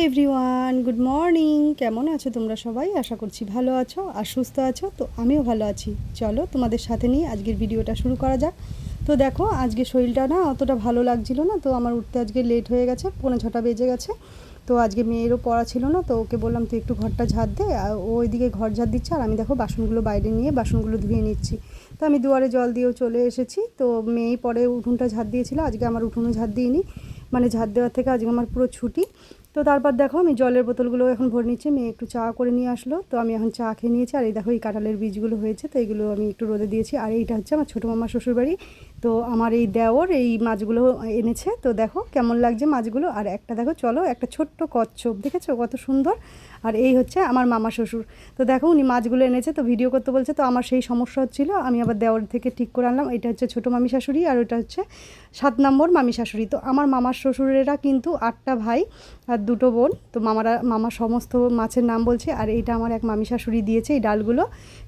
Everyone, good morning. কেমন আছো তোমরা সবাই? আশা করছি ভালো আছো আর সুস্থ আছো। তো আমিও ভালো আছি। চলো তোমাদের সাথে নিয়ে আজকের ভিডিওটা শুরু করা যাক। তো দেখো, আজকে শরীরটা না অতটা ভালো লাগছিল না, তো আমার উঠতে আজকে লেট হয়ে গেছে, 6:45 বেজে গেছে। তো আজকে মেয়েরও পড়া ছিল না, তো ওকে বললাম তুই একটু ঘরটা ঝাড় দে, আর ও ওইদিকে ঘর ঝাড় দিচ্ছে আর আমি দেখো বাসনগুলো বাইরে নিয়ে বাসনগুলো ধুয়ে নিচ্ছি। তো আমি দুয়ারে জল দিয়েও চলে এসেছি। তো মেয়েই পরে উঠোনটা ঝাড় দিয়েছিল, আজকে আমার উঠোনও ঝাড় দিইনি, মানে ঝাড় দেওয়ার থেকে আজকে আমার পুরো ছুটি। তো তারপর দেখো আমি জলের বোতলগুলো এখন ভরে নিচ্ছি। মেয়ে একটু চা করে নিয়ে আসলো, তো আমি এখন চা খেয়ে নিয়েছি। আর এই দেখো এই কাঁঠালের বীজগুলো হয়েছে, তো এগুলো আমি একটু রোদে দিয়েছি। আর এইটা হচ্ছে আমার ছোটো মামার শ্বশুরবাড়ি। তো আমার এই দেওর এই মাছগুলো এনেছে, তো দেখো কেমন লাগছে মাছগুলো। আর একটা দেখো, চলো, একটা ছোট্ট কচ্ছপ দেখেছো কত সুন্দর। আর এই হচ্ছে আমার মামা শ্বশুর। তো দেখো উনি মাছগুলো এনেছে, তো ভিডিও করতে বলছে, তো আমার সেই সমস্যা হচ্ছিল, আমি আবার দেওর থেকে ঠিক করে আনলাম। এটা হচ্ছে ছোটো মামি শাশুড়ি আর ওটা হচ্ছে 7 নম্বর মামি শাশুড়ি। তো আমার মামার শ্বশুরেরা কিন্তু 8টা ভাই আর 2টো বোন। তো মামা সমস্ত মাছের নাম বলছে। আর এইটা আমার এক মামি শাশুড়ি দিয়েছে এই ডালগুলো,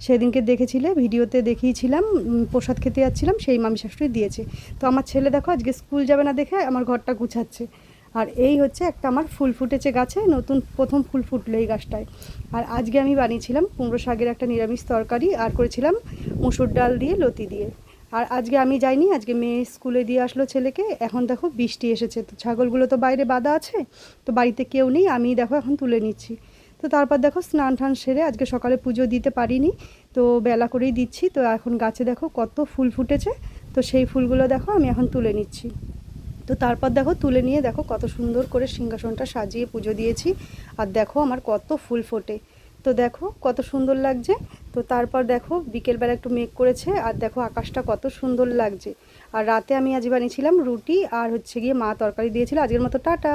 সেদিনকে দেখেছিলে ভিডিওতে দেখিয়েছিলাম, প্রসাদ খেতে যাচ্ছিলাম, সেই মামি শাশুড়ি দিয়েছে। তো আমার ছেলে দেখো আজকে স্কুল যাবে না দেখে আমার ঘরটা গুছাচ্ছে। আর এই হচ্ছে একটা আমার ফুল ফুটেছে গাছে, নতুন প্রথম ফুল ফুটলো এই গাছটায়। আর আজকে আমি বানিয়েছিলাম কুমড়ো শাকের একটা নিরামিষ তরকারি, আর করেছিলাম মুসুর ডাল দিয়ে লতি দিয়ে। আর আজকে আমি যাইনি, আজকে মেয়ে স্কুলে দিয়ে আসলো ছেলেকে। এখন দেখো বৃষ্টি এসেছে, তো ছাগলগুলো তো বাইরে বাঁধা আছে, তো বাড়িতে কেউ নেই, আমি দেখো এখন তুলে নিচ্ছি। তো তারপর দেখো স্নান টান সেরে আজকে সকালে পুজো দিতে পারিনি, তো বেলা করেই দিচ্ছি। তো এখন গাছে দেখো কত ফুল ফুটেছে, তো সেই ফুলগুলো দেখো আমি এখন তুলে নিচ্ছি। তো তারপর দেখো তুলে নিয়ে দেখো কত সুন্দর করে সিংহাসনটা সাজিয়ে পুজো দিয়েছি। আর দেখো আমার কত ফুল ফোটে, তো দেখো কত সুন্দর লাগছে। তো তারপর দেখো বিকেলবেলা একটু মেঘ করেছে, আর দেখো আকাশটা কত সুন্দর লাগছে। আর রাতে আমি আজ বানিয়েছিলাম রুটি, আর হচ্ছে গিয়ে মা তরকারি দিয়েছিল। আজকের মতো টাটা।